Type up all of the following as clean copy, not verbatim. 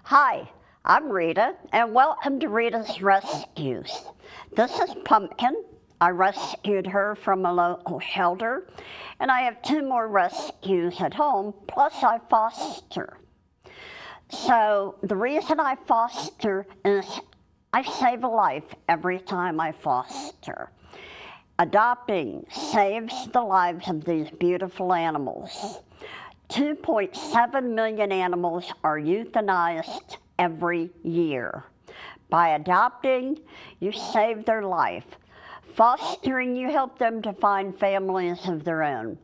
Hi, I'm Rita, and welcome to Rita's Rescues. This is Pumpkin. I rescued her from a local shelter, and I have 2 more rescues at home, plus I foster. So the reason I foster is I save a life every time I foster. Adopting saves the lives of these beautiful animals. 2.7 million animals are euthanized every year. By adopting, you save their life. Fostering, you help them to find families of their own.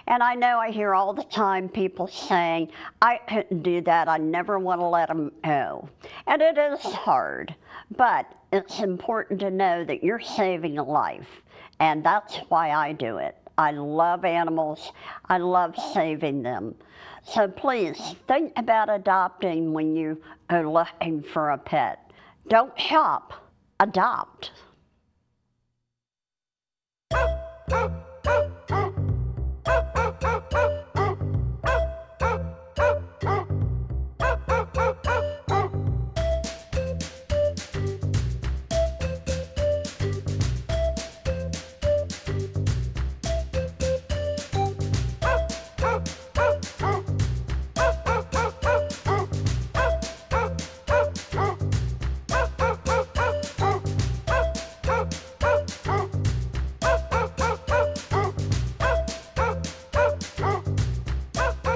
And I know I hear all the time people saying, I couldn't do that, I never want to let them go. And it is hard, but it's important to know that you're saving a life. And that's why I do it. I love animals. I love saving them. So please think about adopting when you are looking for a pet. Don't shop, adopt.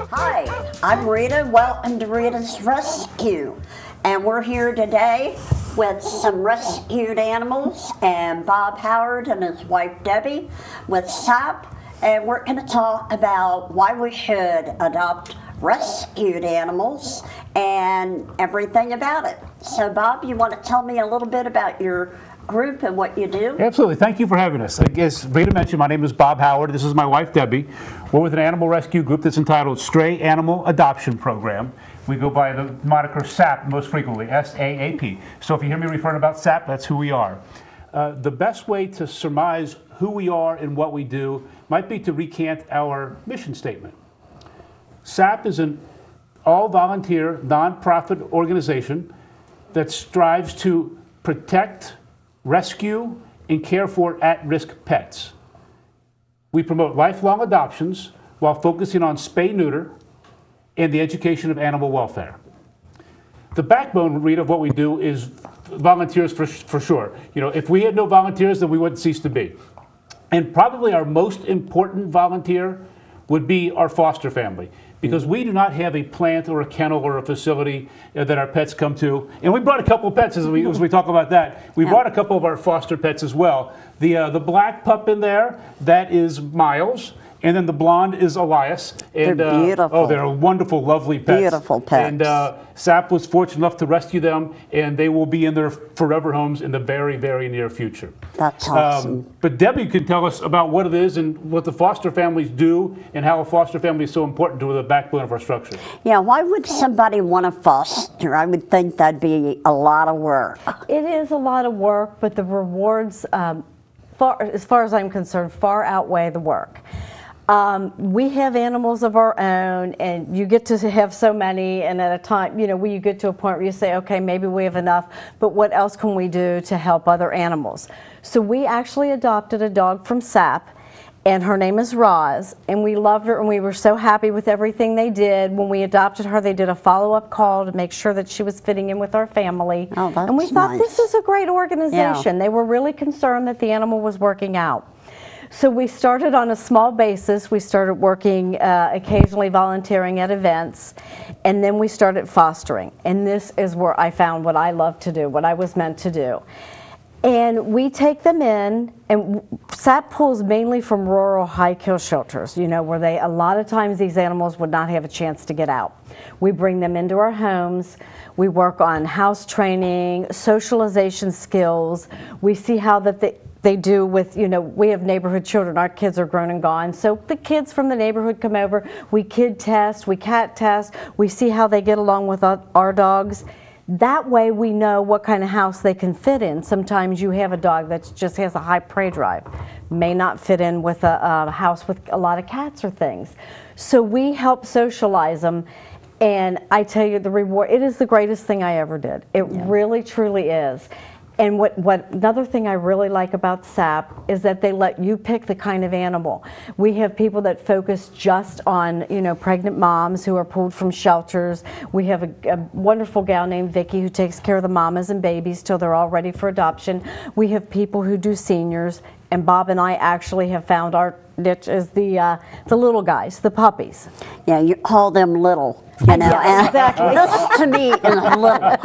Hi, I'm Rita. Welcome to Rita's Rescue. And we're here today with some rescued animals and Bob Howard and his wife Debbie with SAAP. And we're going to talk about why we should adopt rescued animals and everything about it. So Bob, you want to tell me a little bit about your group and what you do? Absolutely. Thank you for having us. As Rita mentioned, my name is Bob Howard. This is my wife, Debbie. We're with an animal rescue group that's entitled Stray Animal Adoption Program. We go by the moniker SAAP most frequently, S-A-A-P. So if you hear me referring about SAAP, that's who we are. The best way to surmise who we are and what we do might be to recant our mission statement. SAAP is an all-volunteer, non-profit organization that strives to protect, rescue, and care for at-risk pets. We promote lifelong adoptions while focusing on spay-neuter and the education of animal welfare. The backbone, Rita, of what we do is volunteers for sure. You know, if we had no volunteers, then we wouldn't cease to be. And probably our most important volunteer would be our foster family, because we do not have a plant or a kennel or a facility that our pets come to. And we brought a couple of pets as we talk about that. We brought a couple of our foster pets as well. The black pup in there, that is Miles. And then the blonde is Elias. And, they're beautiful. Oh, they're wonderful, lovely pets. Beautiful pets. And SAAP was fortunate enough to rescue them, and they will be in their forever homes in the very, very near future. That's awesome. But Debbie can tell us about what it is and what the foster families do and how a foster family is so important to the backbone of our structure. Yeah, why would somebody want to foster? I would think that'd be a lot of work. It is a lot of work, but the rewards, as far as I'm concerned, far outweigh the work. We have animals of our own, and you get to have so many, and at a time, you know, you get to a point where you say, okay, maybe we have enough, but what else can we do to help other animals? So we actually adopted a dog from SAAP, and her name is Roz, and we loved her, and we were so happy with everything they did. When we adopted her, they did a follow-up call to make sure that she was fitting in with our family. Oh, that's and we thought, nice. this is a great organization. Yeah. They were really concerned that the animal was working out. So we started on a small basis. We started working, occasionally volunteering at events, and then we started fostering. And this is where I found what I love to do, what I was meant to do. And we take them in, and SAAP pulls mainly from rural high-kill shelters, you know, where a lot of times these animals would not have a chance to get out. We bring them into our homes. We work on house training, socialization skills. We see how they do with, you know, we have neighborhood children. Our kids are grown and gone. So the kids from the neighborhood come over. We kid test, we cat test. We see how they get along with our dogs. That way we know what kind of house they can fit in. Sometimes you have a dog that just has a high prey drive. May not fit in with a house with a lot of cats or things. So we help socialize them And I tell you, the reward, it is the greatest thing I ever did. It really, truly is. And what another thing I really like about SAAP is that they let you pick the kind of animal. We have people that focus just on, you know, pregnant moms who are pulled from shelters. We have a wonderful gal named Vicki who takes care of the mamas and babies till they're all ready for adoption. We have people who do seniors, and Bob and I actually have found our niche is the little guys, the puppies. Yeah, you call them little. You know, Yeah, exactly. This to me is little.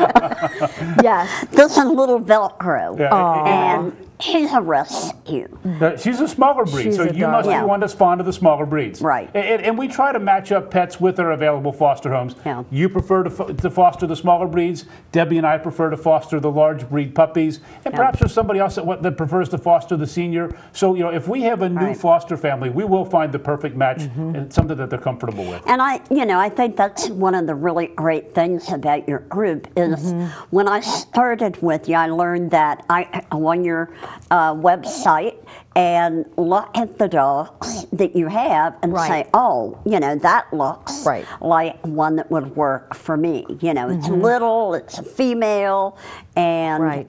Yes. This is little Velcro, Yeah, and she's a rescue. She's a smaller breed, She's so you adorable. must be Yeah. one that's fond of the smaller breeds. Right. And we try to match up pets with our available foster homes. Yeah. You prefer to foster the smaller breeds. Debbie and I prefer to foster the large breed puppies. And perhaps there's somebody else that prefers to foster the senior. So, you know, if we have a new Right. foster family, we will find the perfect match and something that they're comfortable with. And I think that's one of the really great things about your group is when I started with you, I learned that I on your website and look at the dogs that you have and Right. say, oh, you know, that looks Right. like one that would work for me. You know, it's little, it's a female, and Right.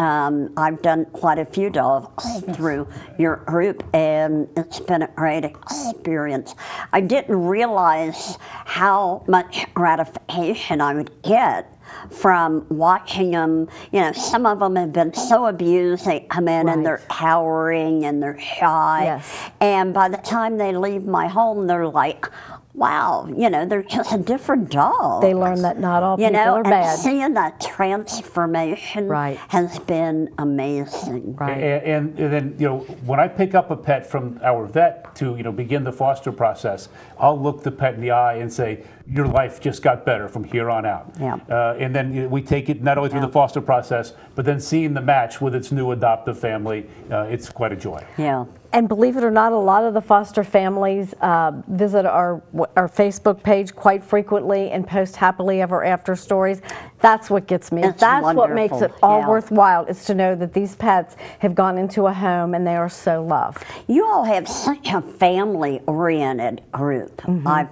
I've done quite a few dogs through your group, and it's been a great experience. I didn't realize how much gratification I would get from watching them. You know, some of them have been so abused, they come in Right. and they're cowering and they're shy. Yes. And by the time they leave my home, they're like, wow, you know, they're just a different dog. They learn that not all You people know, are and bad. seeing that transformation Right. has been amazing. Right. And then, you know, when I pick up a pet from our vet to, you know, begin the foster process, I'll look the pet in the eye and say, your life just got better from here on out. Yeah. And then, you know, we take it not only through Yeah. the foster process, but then seeing the match with its new adoptive family, it's quite a joy. Yeah. And believe it or not, a lot of the foster families visit our Facebook page quite frequently and post happily ever after stories. That's what gets me. It's That's what makes it wonderful, all yeah. worthwhile, is to know that these pets have gone into a home and they are so loved. You all have such a family-oriented group. I've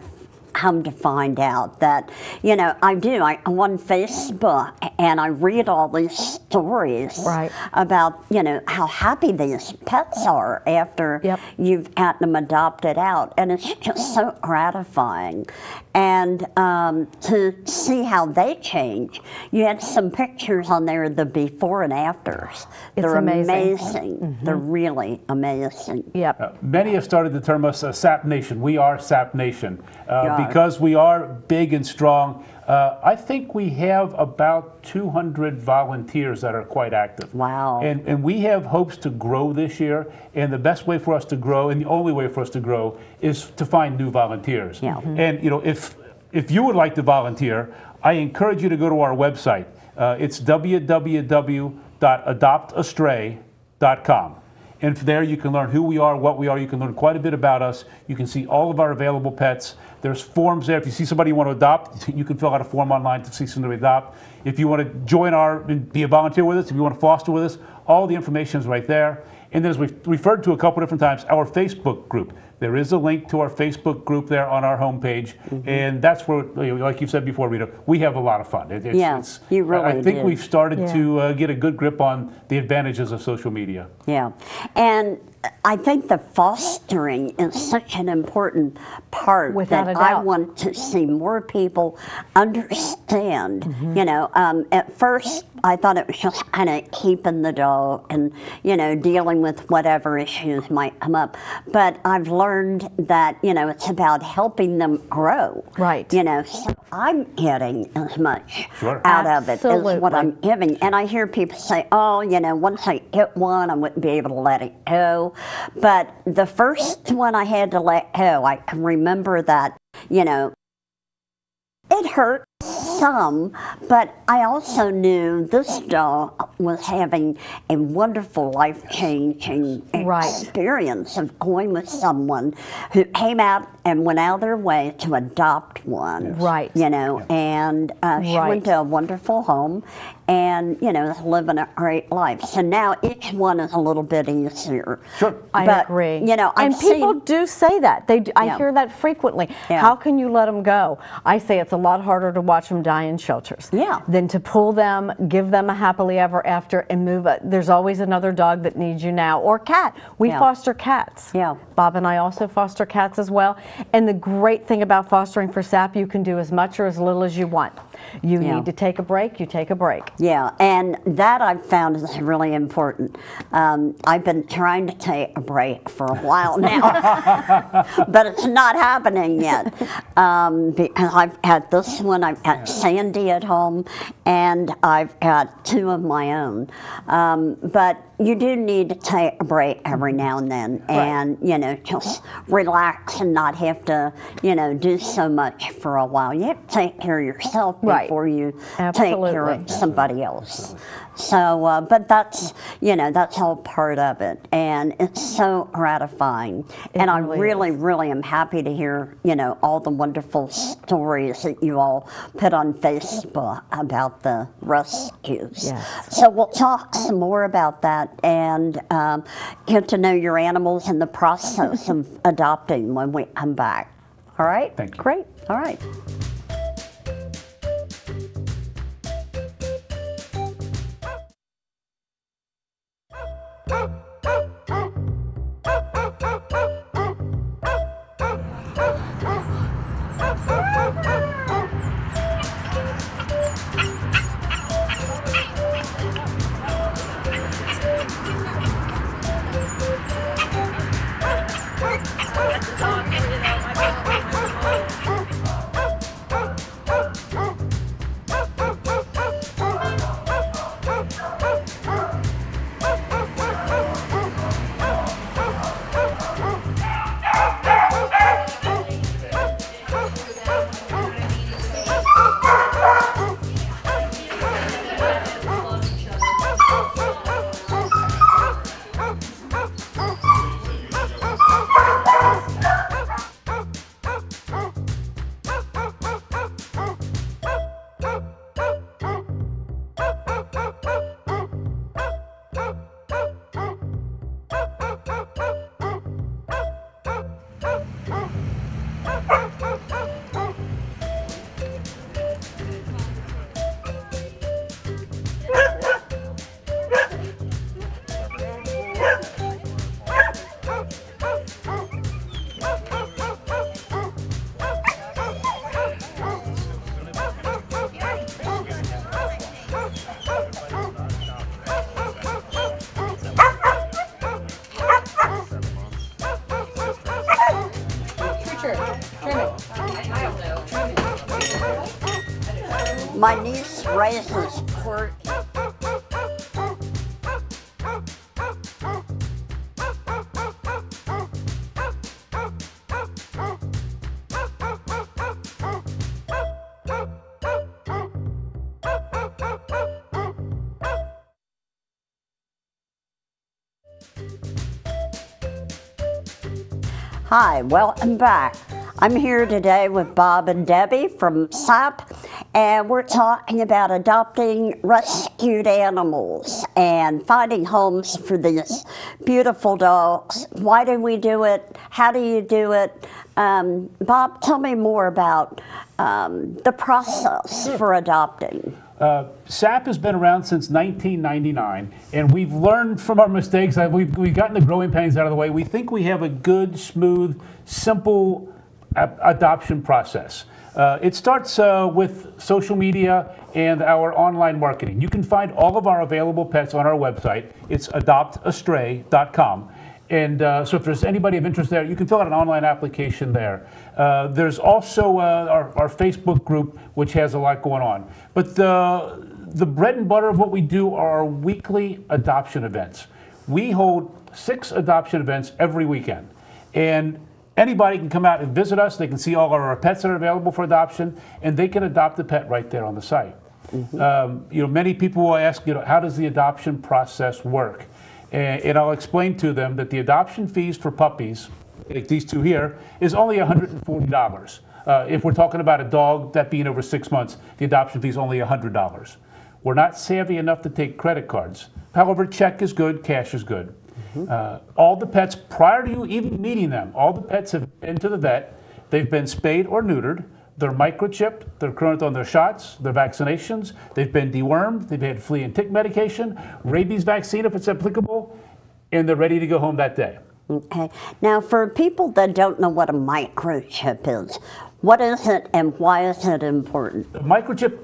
come to find out that, you know, I'm on Facebook and I read all these stories Right. about, you know, how happy these pets are after Yep. you've gotten them adopted out. And it's just so gratifying. And to see how they change. You had some pictures on there of the before and afters. It's They're amazing. They're really amazing. Yep. Many have started to term us SAAP Nation. We are SAAP Nation. Yeah. Because we are big and strong, I think we have about 200 volunteers that are quite active. Wow. And we have hopes to grow this year, and the best way for us to grow, and the only way for us to grow, is to find new volunteers. Yeah. And, you know, if you would like to volunteer, I encourage you to go to our website. It's www.adoptastray.com. And there you can learn who we are, what we are. You can learn quite a bit about us. You can see all of our available pets. There's forms there. If you see somebody you want to adopt, you can fill out a form online to see somebody to adopt. If you want to join be a volunteer with us, if you want to foster with us, all the information is right there. And then, as we've referred to a couple different times, our Facebook group. There is a link to our Facebook group there on our homepage, and that's where, you know, like you said before, Rita, we have a lot of fun. You really I think do. we've started Yeah. to get a good grip on the advantages of social media. Yeah, and I think the fostering is such an important part Without that a I doubt. want to see more people understand. You know, at first I thought it was just kind of keeping the dog and, you know, dealing with whatever issues might come up. But I've learned that, you know, it's about helping them grow. Right. You know, so I'm getting as much Sure. out of it as what Absolutely. I'm giving. And I hear people say, oh, you know, once I get one, I wouldn't be able to let it go. But the first one I had to let go, I can remember that, you know, it hurt some, but I also knew this dog was having a wonderful life-changing experience of going with someone who came out and went out of their way to adopt one. Right. You know, and she went to a wonderful home and, you know, is living a great life. So now each one is a little bit easier. Sure. I agree. You know, and people do say that. They do, I hear that frequently. Yeah. How can you let them go? I say it's a lot harder to watch them die in shelters than to pull them, give them a happily ever after, and move. There's always another dog that needs you now, or cat. We foster cats. Yeah. Bob and I also foster cats as well. And the great thing about fostering for SAAP, you can do as much or as little as you want. You need to take a break, you take a break. Yeah, and that I've found is really important. I've been trying to take a break for a while now, but it's not happening yet. Because I've had this one, I've got Sandy at home, and I've got 2 of my own. But you do need to take a break every now and then, and you know, just relax and not have to, you know, do so much for a while. You have to take care of yourself before you take care of somebody else. So, but that's, you know, that's all part of it, and it's so gratifying. And I really am happy to hear, you know, all the wonderful stories that you all put on Facebook about the rescues. Yes. So we'll talk some more about that and get to know your animals in the process of adopting when we come back. All right? Thank you. Great. All right. My niece raises Court. Hi, welcome back. I'm here today with Bob and Debbie from SAAP, and we're talking about adopting rescued animals and finding homes for these beautiful dogs. Why do we do it? How do you do it? Bob, tell me more about the process for adopting. SAAP has been around since 1999, and we've learned from our mistakes. We've gotten the growing pains out of the way. We think we have a good, smooth, simple adoption process. It starts with social media and our online marketing. You can find all of our available pets on our website. It's adoptastray.com. And so if there's anybody of interest there, you can fill out an online application there. There's also our Facebook group, which has a lot going on. But the bread and butter of what we do are our weekly adoption events. We hold 6 adoption events every weekend. And anybody can come out and visit us. They can see all of our pets that are available for adoption, and they can adopt a pet right there on the site. Many people will ask, how does the adoption process work? And I'll explain to them that the adoption fees for puppies, like these two here, is only $140. If we're talking about a dog, that being over 6 months, the adoption fee is only $100. We're not savvy enough to take credit cards. However, check is good, cash is good. All the pets, prior to you even meeting them, all the pets have been to the vet. They've been spayed or neutered. They're microchipped. They're current on their shots, their vaccinations. They've been dewormed. They've had flea and tick medication, rabies vaccine if it's applicable, and they're ready to go home that day. Okay. Now, for people that don't know what a microchip is, what is it and why is it important? A microchip,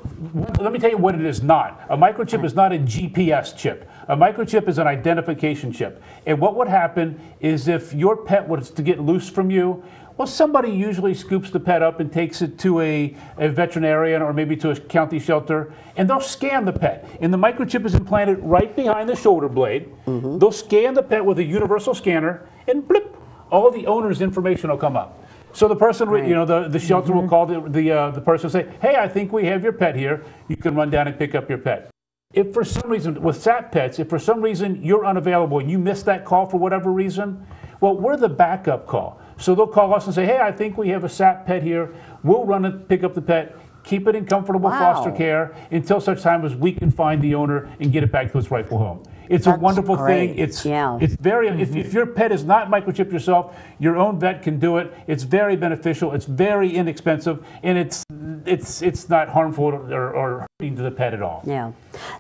let me tell you what it is not. A microchip is not a GPS chip. A microchip is an identification chip. And what would happen is if your pet was to get loose from you, well, somebody usually scoops the pet up and takes it to a veterinarian or maybe to a county shelter, and they'll scan the pet. And the microchip is implanted right behind the shoulder blade. They'll scan the pet with a universal scanner, and blip, all the owner's information will come up. So the person, the shelter will call the person and say, hey, I think we have your pet here. You can run down and pick up your pet. If for some reason, with SAAP pets, if for some reason you're unavailable and you missed that call for whatever reason, well, we're the backup call. So they'll call us and say, hey, I think we have a SAAP pet here. We'll run and pick up the pet, keep it in comfortable foster care until such time as we can find the owner and get it back to its rightful home. It's a wonderful thing. It's very, if your pet is not microchipped yourself, your own vet can do it. It's very beneficial. It's very inexpensive, and it's not harmful or hurting to the pet at all. Yeah.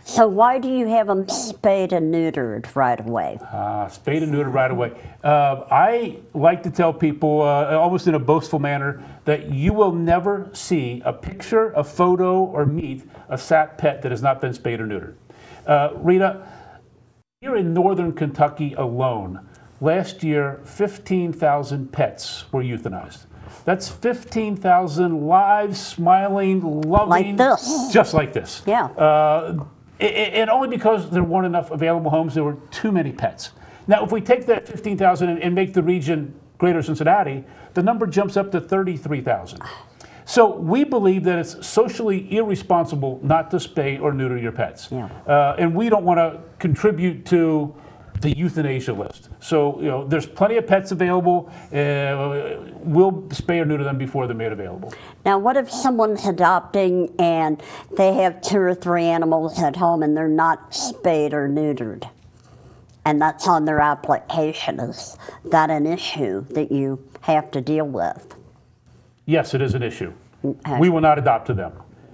So why do you have them spayed and neutered right away? Spayed and neutered right away. I like to tell people, almost in a boastful manner, that you will never see a picture, a photo, or meet a SAAP pet that has not been spayed or neutered. Rita, here in northern Kentucky alone, last year, 15,000 pets were euthanized. That's 15,000 live, smiling, loving, like this. Just like this. Yeah. And only because there weren't enough available homes, there were too many pets. Now, if we take that 15,000 and make the region greater Cincinnati, the number jumps up to 33,000. So we believe that it's socially irresponsible not to spay or neuter your pets. Yeah. And we don't want to contribute to the euthanasia list. So, there's plenty of pets available. We'll spay or neuter them before they're made available. Now, what if someone's adopting and they have 2 or 3 animals at home and they're not spayed or neutered? And that's on their application. Is that an issue that you have to deal with? Yes, it is an issue. Okay. We will not adopt to them.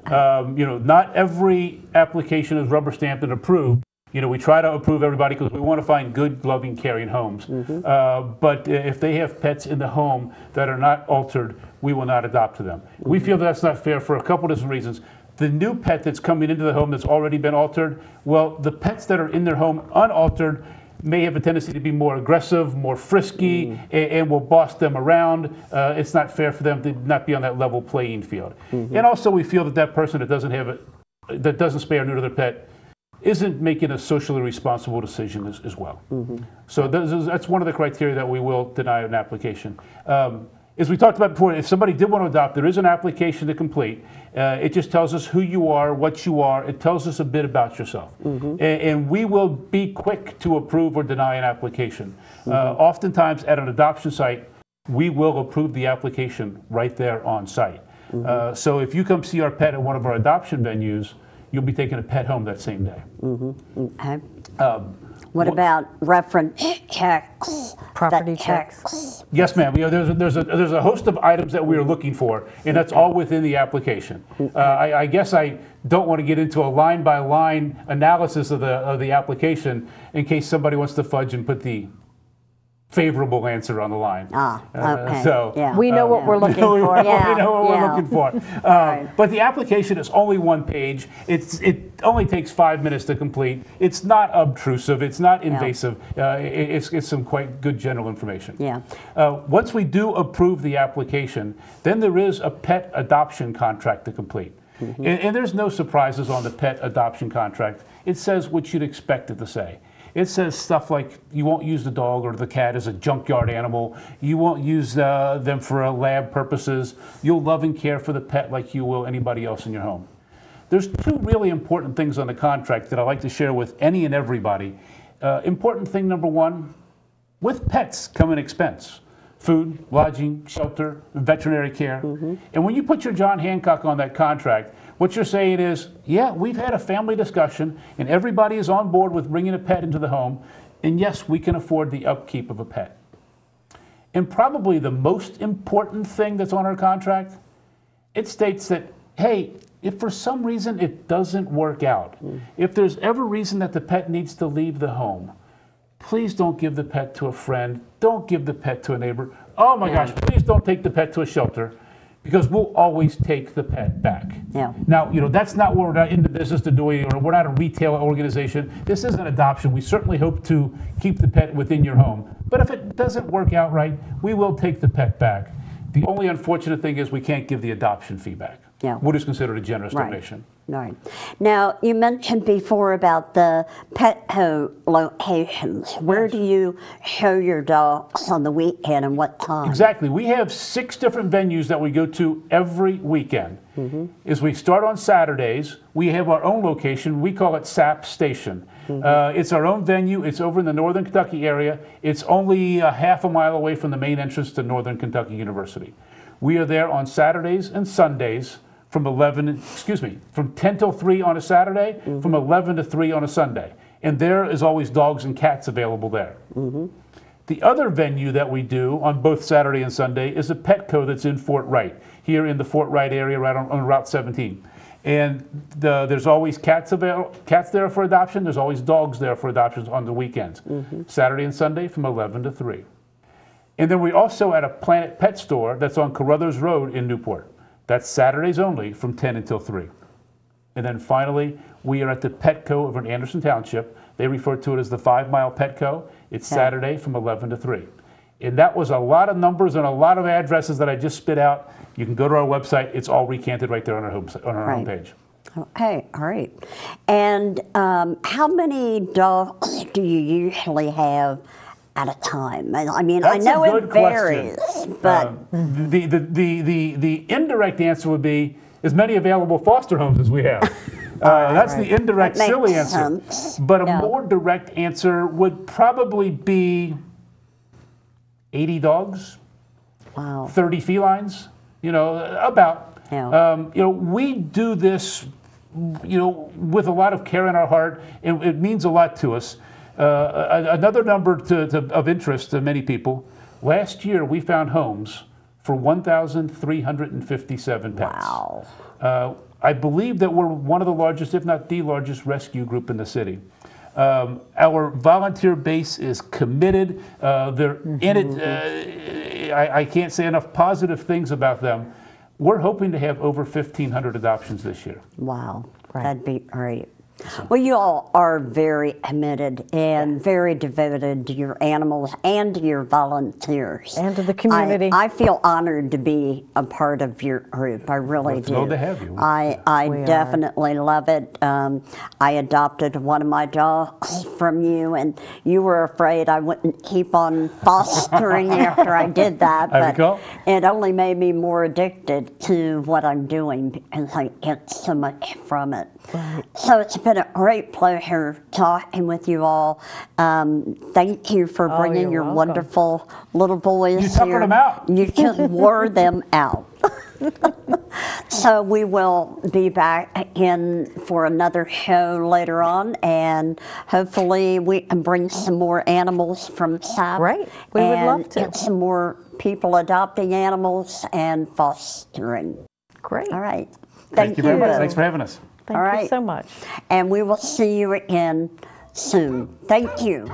Not every application is rubber stamped and approved. We try to approve everybody because we want to find good, loving, caring homes. But if they have pets in the home that are not altered, we will not adopt to them. We feel that's not fair for a couple different reasons. The new pet that's coming into the home that's already been altered, well, the pets that are in their home unaltered may have a tendency to be more aggressive, more frisky, and will boss them around. It's not fair for them to not be on that level playing field. And also we feel that person that doesn't spay or neuter their pet isn't making a socially responsible decision as well. So that's one of the criteria that we will deny an application. As we talked about before, if somebody did want to adopt, there is an application to complete. It just tells us who you are, what you are. It tells us a bit about yourself. And we will be quick to approve or deny an application. Oftentimes at an adoption site, we will approve the application right there on site. So if you come see our pet at one of our adoption venues, you'll be taking a pet home that same day. Okay. What about reference checks? Property checks? Yes, ma'am. There's a host of items that we are looking for, and that's all within the application. I guess I don't want to get into a line-by-line analysis of the application in case somebody wants to fudge and put the favorable answer on the line. Okay. So yeah. We know what we're looking for. We know what we're looking for. But the application is only 1 page. It only takes 5 minutes to complete. It's not obtrusive. It's not invasive. It's some quite good general information. Yeah. Once we do approve the application, then there is a pet adoption contract to complete. And there's no surprises on the pet adoption contract. It says what you'd expect it to say. It says stuff like you won't use the dog or the cat as a junkyard animal. You won't use them for lab purposes. You'll love and care for the pet like you will anybody else in your home. There's two really important things on the contract that I like to share with any and everybody. Important thing number one, with pets come an expense. Food, lodging, shelter, veterinary care. And when you put your John Hancock on that contract, what you're saying is, yeah, we've had a family discussion and everybody is on board with bringing a pet into the home, and yes, we can afford the upkeep of a pet. And probably the most important thing that's on our contract, it states that, hey, if for some reason it doesn't work out, if there's ever reason that the pet needs to leave the home, please don't give the pet to a friend. Don't give the pet to a neighbor. Oh my gosh, please don't take the pet to a shelter, because we'll always take the pet back. Yeah. Now, that's not what we're not in the business to do, or we're not a retail organization. This is an adoption. We certainly hope to keep the pet within your home. But if it doesn't work out right, we will take the pet back. The only unfortunate thing is we can't give the adoption fee back. Yeah. What is considered a generous donation. Right. Now, you mentioned before about the Petco locations. Where do you show your dogs on the weekend and what time? Exactly. We have 6 different venues that we go to every weekend. As we start on Saturdays, we have our own location. We call it SAAP Station. It's our own venue. It's over in the Northern Kentucky area. It's only a half a mile away from the main entrance to Northern Kentucky University. We are there on Saturdays and Sundays from 10 till 3 on a Saturday, from 11 to 3 on a Sunday. And there is always dogs and cats available there. The other venue that we do on both Saturday and Sunday is a Petco that's in Fort Wright, here in the Fort Wright area, right on Route 17. And there's always cats there for adoption. There's always dogs there for adoptions on the weekends. Saturday and Sunday from 11 to 3. And then we also at a Planet Pet store that's on Carruthers Road in Newport. That's Saturdays only from 10 until 3. And then finally, we are at the Petco over in Anderson Township. They refer to it as the 5 Mile Petco. It's Saturday from 11 to 3. And that was a lot of numbers and a lot of addresses that I just spit out. You can go to our website. It's all recanted right there on our homepage. Okay, all right. And how many dogs do you usually have at a time? I mean, That's I know a good it varies, question. but The indirect answer would be as many available foster homes as we have. That's the indirect, That silly makes answer. sense. But a more direct answer would probably be 80 dogs, wow. 30 felines, about. Yeah. We do this, with a lot of care in our heart, and it means a lot to us. Another number of interest to many people, last year we found homes for 1,357 pets. Wow. I believe that we're one of the largest, if not the largest, rescue group in the city. Our volunteer base is committed. They're in it. I can't say enough positive things about them. We're hoping to have over 1,500 adoptions this year. Wow. That'd be great. Well, you all are very committed and very devoted to your animals and to your volunteers. And to the community. I feel honored to be a part of your group. I really do. We're thrilled to have you. I definitely love it. I adopted one of my dogs from you, and you were afraid I wouldn't keep on fostering after I did that. I recall. It only made me more addicted to what I'm doing because I get so much from it. Right. So it's been a great pleasure talking with you all. Thank you for bringing you're your welcome. wonderful little boys You tuckered here. them out. You just wore them out. So we will be back again for another show later on, and hopefully we can bring some more animals from SAAP. Great. We would love to. Get some more people adopting animals and fostering. Great. All right. Thank you very much. Thanks for having us. Thank All you right. so much. And we will see you again soon. Thank you.